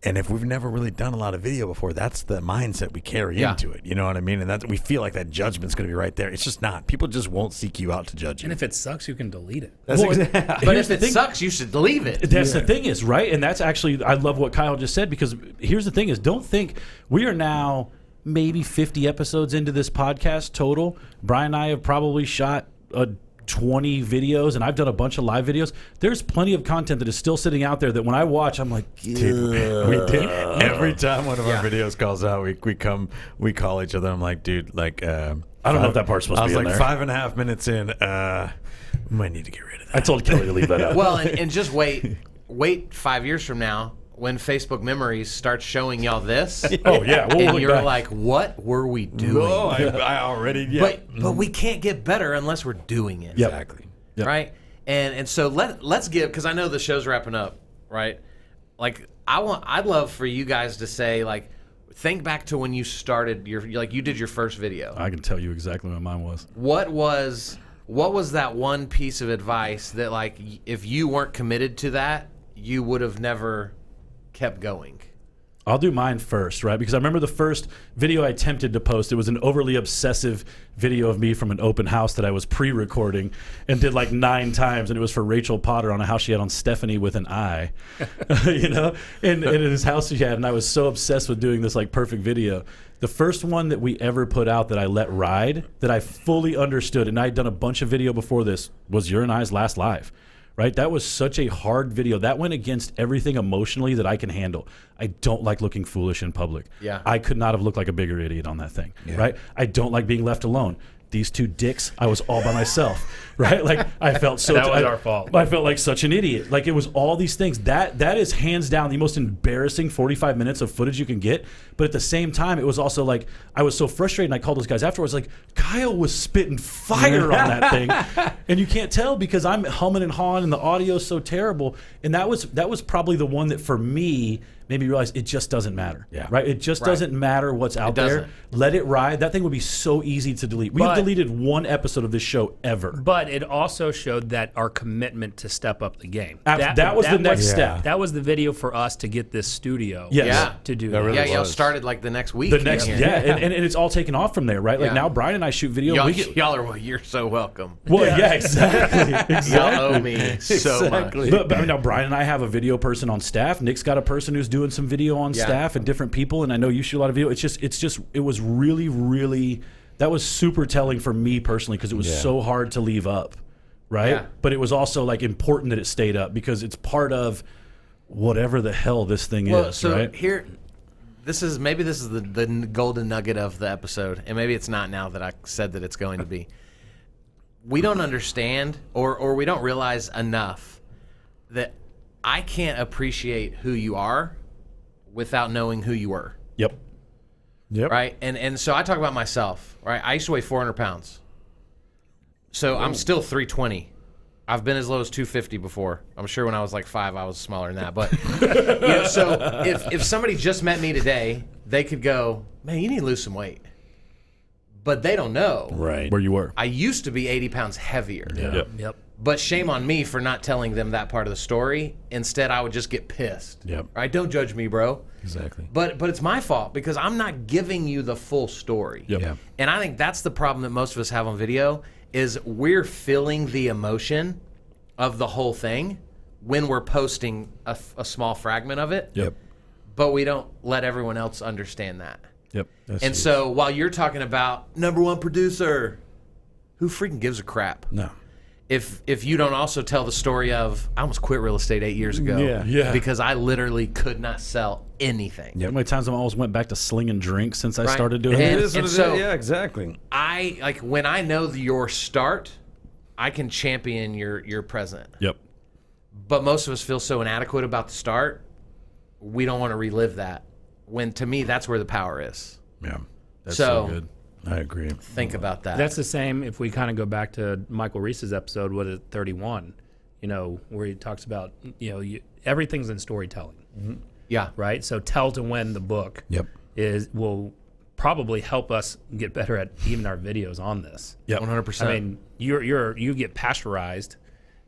And if we've never really done a lot of video before, that's the mindset we carry into it. You know what I mean? And that we feel like that judgment's going to be right there. It's just not. People just won't seek you out to judge you. And if it sucks, you can delete it. That's But if it sucks, you should leave it. That's the thing is, right? And that's actually, I love what Kyle just said, because here's the thing is, don't think we are now maybe 50 episodes into this podcast total. Brian and I have probably shot 20 videos, and I've done a bunch of live videos. There's plenty of content that is still sitting out there that when I watch, I'm like, Dude, we did every time one of our videos calls out, we call each other. I'm like, dude, like, I don't know if that part's supposed to be in there. I was like 5.5 minutes in. We might need to get rid of that. I told Kelly to leave that out. Well, and just wait 5 years from now when Facebook Memories starts showing y'all this. Oh yeah, and you're like, what were we doing? No, I already. But we can't get better unless we're doing it. Yep. Exactly. Yep. Right? And so let's give, because I know the show's wrapping up, right? Like, I'd love for you guys to say, like, think back to when you started you did your first video. I can tell you exactly what mine was. What was that one piece of advice that, like, if you weren't committed to that, you would have never kept going? I'll do mine first, right? Because I remember the first video I attempted to post. It was an overly obsessive video of me from an open house that I was pre-recording and did like 9 times, and it was for Rachel Potter on a house she had on Stephanie with an I, you know, and in his house she had, and I was so obsessed with doing this like perfect video. The first one that we ever put out that I let ride, that I fully understood, and I had done a bunch of video before this, was Your and I's Last Live. Right? That was such a hard video. That went against everything emotionally that I can handle. I don't like looking foolish in public. Yeah. I could not have looked like a bigger idiot on that thing. Right? I don't like being left alone. These 2 dicks, I was all by myself. Right? Like, I felt so... That was our fault. I felt like such an idiot. Like, it was all these things. That is hands down the most embarrassing 45 minutes of footage you can get. But at the same time, it was also like, I was so frustrated, and I called those guys afterwards, like, Kyle was spitting fire on that thing. And you can't tell because I'm humming and hawing and the audio's so terrible. And that was probably the one that, for me, made me realize it just doesn't matter. Yeah. Right? It just doesn't matter what's out there. Let it ride. That thing would be so easy to delete. We've deleted 1 episode of this show ever. But it also showed that our commitment to step up the game. That was the next step. That was the video for us to get this studio to do that. really Y'all was. started like the next week. And it's all taken off from there, right? Like, now Brian and I shoot video. You're so welcome. Well, exactly. Y'all owe me so much. But I mean, now Brian and I have a video person on staff. Nick's got a person who's doing some video on staff and different people. And I know you shoot a lot of video. It was really, really, that was super telling for me personally, because it was so hard to leave up, right? Yeah. But it was also like important that it stayed up because it's part of whatever the hell this thing is, so right? Here, this is the golden nugget of the episode, and maybe it's not now that I said that it's going to be. We don't understand, or we don't realize enough that I can't appreciate who you are without knowing who you were. Yep. Yep. Right? And so I talk about myself, right? I used to weigh 400 pounds. So I'm still 320. I've been as low as 250 before. I'm sure when I was like 5, I was smaller than that. But so if somebody just met me today, they could go, man, you need to lose some weight. But they don't know. Right. Where you were. I used to be 80 pounds heavier. Yep. Yep. But shame on me for not telling them that part of the story. Instead, I would just get pissed. Yep. Right? Don't judge me, bro. Exactly. But it's my fault because I'm not giving you the full story. Yep. Yeah. And I think that's the problem that most of us have on video is we're feeling the emotion of the whole thing when we're posting a small fragment of it. Yep. But we don't let everyone else understand that. Yep. And so while you're talking about #1 producer, who freaking gives a crap? No. If you don't also tell the story of I almost quit real estate 8 years ago Yeah. because I literally could not sell anything. How many times I almost went back to slinging drinks since I Right. started doing And- it? so- yeah, exactly. I like when I know your start, I can champion your present. Yep. But most of us feel so inadequate about the start, we don't want to relive that. When to me, that's where the power is. Yeah. That's So- so good. I agree. Think about that. That's the same if we kind of go back to Michael Reese's episode, what is it, 31, where he talks about, everything's in storytelling, yeah. right? So Tell to Win, the book, Yep. will probably help us get better at even our videos on this. Yep. 100%. I mean, you get pasteurized,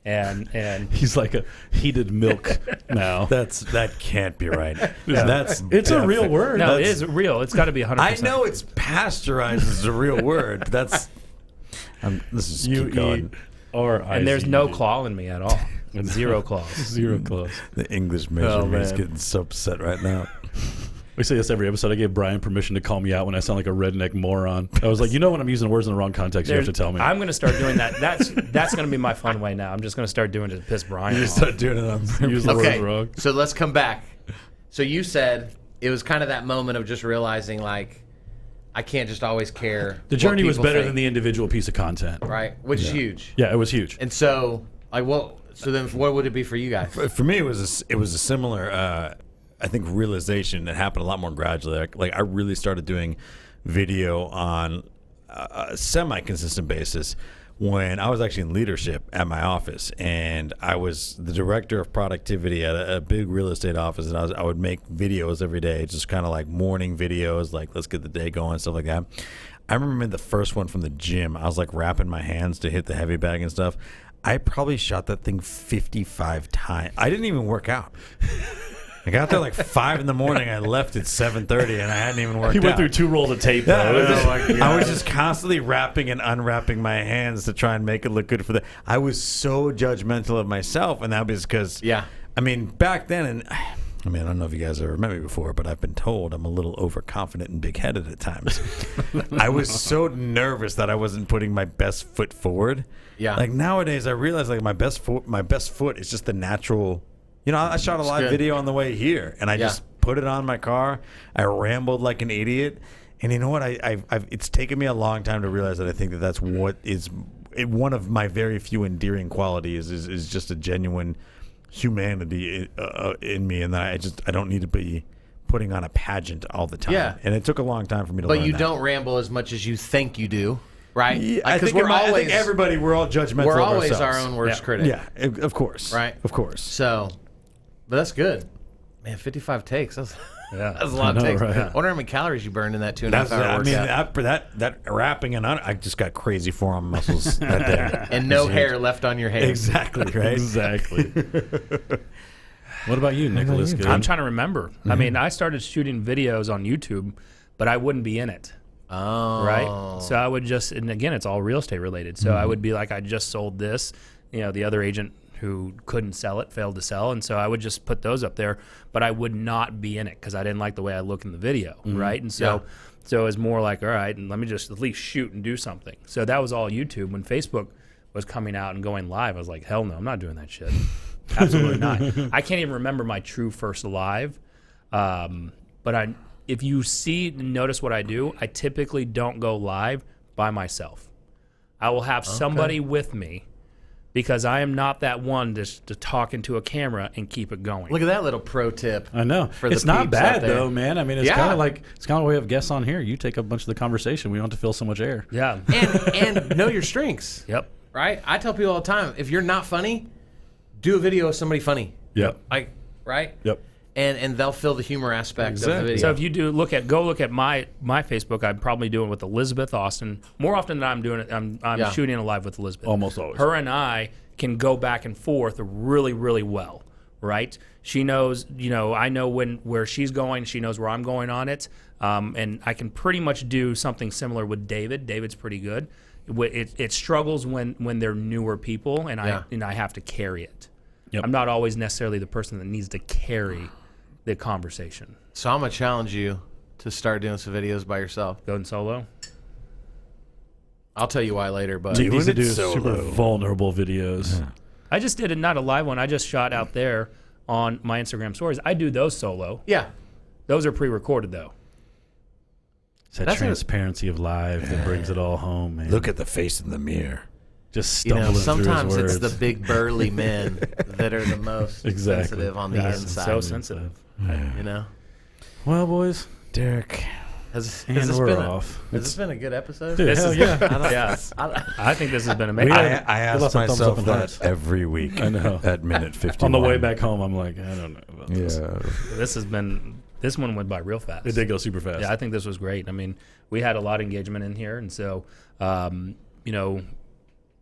and He's like a heated milk now. That can't be right. That's It's a real word. no, it That's- is real. It's got to be 100%. I know it's pasteurized is a real word, but that's. This is keep going. and there's no claw in me at all. Zero claws. Zero claws. The English major is man. getting so upset right now. We say this every episode. I gave Brian permission to call me out when I sound like a redneck moron. I was like, when I'm using words in the wrong context, you have to tell me. I'm going to start doing that. That's going to be my fun way now. I'm just going to start doing it to piss Brian You off. start doing it on Use the Okay, words wrong. so let's come back. So you said it was kind of that moment of just realizing, like, I can't just always care. The what journey was people better think, than the individual piece of content. right, which is huge. Yeah, it was huge. And so, like, so then, what would it be for you guys? For me, it was a similar, I think, realization that happened a lot more gradually. Like I really started doing video on a semi-consistent basis when I was actually in leadership at my office, and I was the director of productivity at a big real estate office, and I would make videos every day, just kind of like morning videos, like let's get the day going, stuff like that. I remember the first one from the gym. I was like wrapping my hands to hit the heavy bag and stuff. I probably shot that thing 55 times. I didn't even work out. I got there like 5 in the morning. I left at 7:30, and I hadn't even worked out. He went through 2 rolls of tape. Yeah, though. I was just constantly wrapping and unwrapping my hands to try and make it look good for the. I was so judgmental of myself, and that was because, Yeah. I mean, back then, and I mean, I don't know if you guys ever met me before, but I've been told I'm a little overconfident and big-headed at times. I was so nervous that I wasn't putting my best foot forward. Yeah. Like nowadays, I realize like my best foot is just the natural. I shot a live good. video on the way here, and I Yeah. just put it on my car. I rambled like an idiot, and you know what? I've it's taken me a long time to realize that I think that's what is one of my very few endearing qualities is just a genuine humanity in me, and that I don't need to be putting on a pageant all the time. Yeah. And it took a long time for me to But learn you that. don't ramble as much as you think you do, right? Yeah, Like, I 'cause think I think everybody, we're all judgmental. we're of always ourselves. our own worst Yeah. critic. Yeah, of course. Right. Of course. So, but that's good. Man, 55 takes. That's a lot of I know, takes. right? I wonder how many calories you burned in that 2.5 That's, hour I mean, workout. that wrapping and I just got crazy forearm muscles that day. And no It's hair left on your hands. Exactly, right? Exactly. What about you, Nicholas? Good? I'm trying to remember. I mean, I started shooting videos on YouTube, but I wouldn't be in it. Oh. Right. So I would just, and again, it's all real estate related. So I would be like, I just sold this. The other agent who couldn't sell it failed to sell, and so I would just put those up there, but I would not be in it because I didn't like the way I look in the video, right? And so, so it was more like, all right, and let me just at least shoot and do something. So that was all YouTube. When Facebook was coming out and going live, I was like, hell no, I'm not doing that shit. Absolutely not. I can't even remember my true first live, but if you notice what I do, I typically don't go live by myself. I will have somebody with me, because I am not that one to talk into a camera and keep it going. Look at that little pro tip. I know. For the It's not peeps out bad, there. though, man. I mean, it's Yeah. kind of like we have guests on here. You take up a bunch of the conversation. We don't have to fill so much air. Yeah. and know your strengths. Yep. Right? I tell people all the time, if you're not funny, do a video of somebody funny. Yep. Like, right? Yep. And they'll fill the humor aspect of the video. So if you go look at my Facebook, I'm probably doing it with Elizabeth Austin more often than I'm doing it. I'm Yeah. shooting it live with Elizabeth. Almost always. Her and I can go back and forth really, really well. Right? She knows, I know where she's going. She knows where I'm going on it. And I can pretty much do something similar with David. David's pretty good. It struggles when they're newer people, and I have to carry it. Yep. I'm not always necessarily the person that needs to carry the conversation. So I'm going to challenge you to start doing some videos by yourself. Going solo. I'll tell you why later, but He needs to do solo. super vulnerable videos. Yeah. I just did not a live one. I just shot out there on my Instagram stories. I do those solo. yeah. Those are pre-recorded though. It's that That's transparency of live that brings it all home, man. Look at the face in the mirror. Just stumbling Sometimes through his it's words. the big burly men that are the most Exactly. sensitive on the Yeah, inside. so sensitive. You know? Well, boys, Derek. Has and this we're been off. Has this been a good episode? Dude, hell yeah. Yeah. I think this has been amazing. I lots ask of thumbs up myself and that hearts. every week I know. at minute 50. On the way back home, I'm like, I don't know about this. Yeah. This one went by real fast. It did go super fast. Yeah, I think this was great. I mean, we had a lot of engagement in here, and so,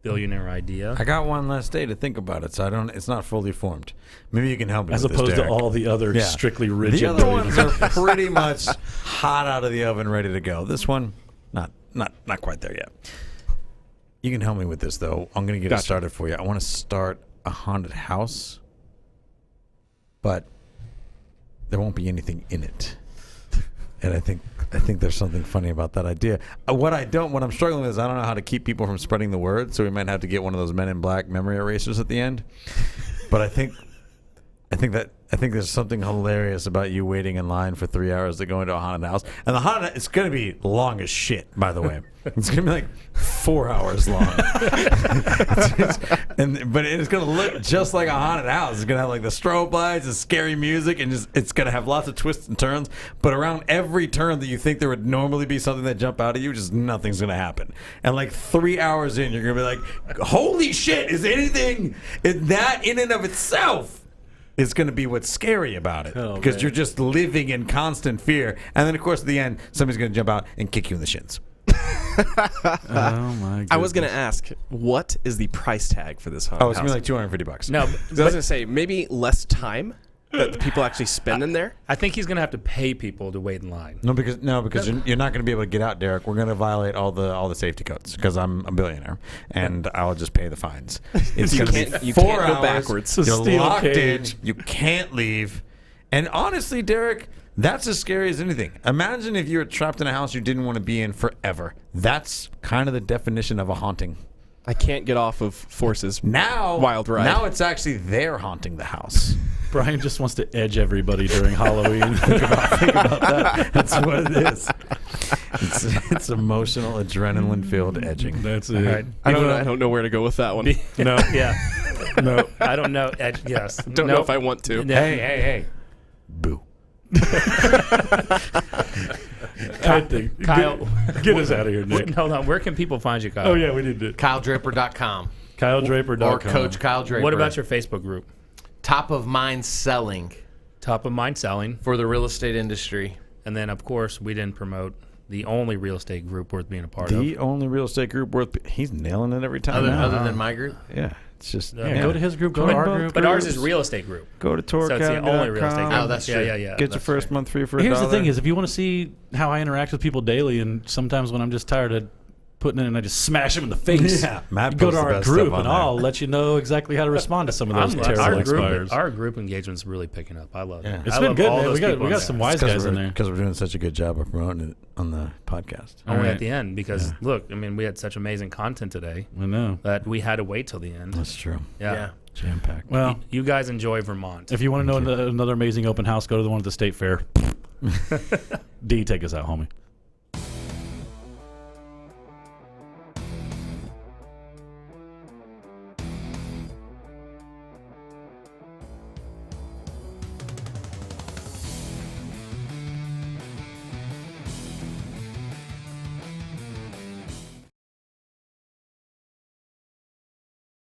billionaire idea. I got one last day to think about it, so it's not fully formed. Maybe you can help me As with this, opposed to Derek. all the other Yeah. strictly rigid. The other beliefs. ones are pretty much hot out of the oven, ready to go. This one, not quite there yet. You can help me with this though. I'm going to get it started for you. I want to start a haunted house, but there won't be anything in it. And I think there's something funny about that idea. What I'm struggling with is I don't know how to keep people from spreading the word, so we might have to get one of those Men in Black memory erasers at the end. But I think there's something hilarious about you waiting in line for 3 hours to go into a haunted house. And the haunted, it's going to be long as shit, by the way. It's going to be like 4 hours long. But it's going to look just like a haunted house. It's going to have like the strobe lights, the scary music, and it's going to have lots of twists and turns. But around every turn that you think there would normally be something that jump out at you, just nothing's going to happen. And like 3 hours in, you're going to be like, holy shit, is anything that in and of itself is going to be what's scary about it, because you're just living in constant fear. And then, of course, at the end, somebody's going to jump out and kick you in the shins. Oh my god. I was going to ask, what is the price tag for this haunted Oh, it's going house? to be like $250. No, I was going to say, maybe less time that the people actually spend in there. I think he's going to have to pay people to wait in line. No, because you're not going to be able to get out, Derek. We're going to violate all the safety codes because I'm a billionaire, and I'll just pay the fines. It's You going to can't- be you 4 can't go hours. backwards. You're Steel locked cage. in. You can't leave. And honestly, Derek, that's as scary as anything. Imagine if you were trapped in a house you didn't want to be in forever. That's kind of the definition of a haunting. I can't get off of Force's Now, wild ride. Now it's actually they're haunting the house. Brian just wants to edge everybody during Halloween. think about that. That's what it is. It's emotional, adrenaline-filled edging. That's it. All right. I don't know where to go with that one. No. Yeah. No. I don't know. Yes. Don't know if I want to. Hey. Boo. Kyle, Get us out of here, Nick. hold on. Where can people find you, Kyle? Oh, yeah, we need to. KyleDraper.com KyleDraper.com. or Coach Kyle Draper. What about your Facebook group? Top of Mind Selling Top of Mind Selling. for the real estate industry? And then, of course, we didn't promote the only real estate group worth being a part of. The only real estate group worth. He's nailing it every time. Other than my group? Yeah, it's just Yeah, Go to his group, go to our group. But ours is real estate group. Go to So it's the only real estate group. Oh, that's true. Yeah. Get your That's first true. month free for $1. Here's the thing is, if you want to see how I interact with people daily, and sometimes when I'm just tired of putting it in, I just smash them in the face. Yeah, Matt You go posts to the our best group, stuff on and there. I'll let you know exactly how to respond to some of those terrible expires. Our group engagement's really picking up. I love Yeah. it. It's I been love good, all man. those We people got on some there. wise guys in there. because we're doing such a good job of promoting it on the podcast. Only All right. at the end because look, I mean, we had such amazing content today I know. that we had to wait till the end. That's true. Yeah. Jam packed. Well, You guys enjoy Vermont. if you want to know another amazing open house, go to the one at the state fair. D, take us out, homie.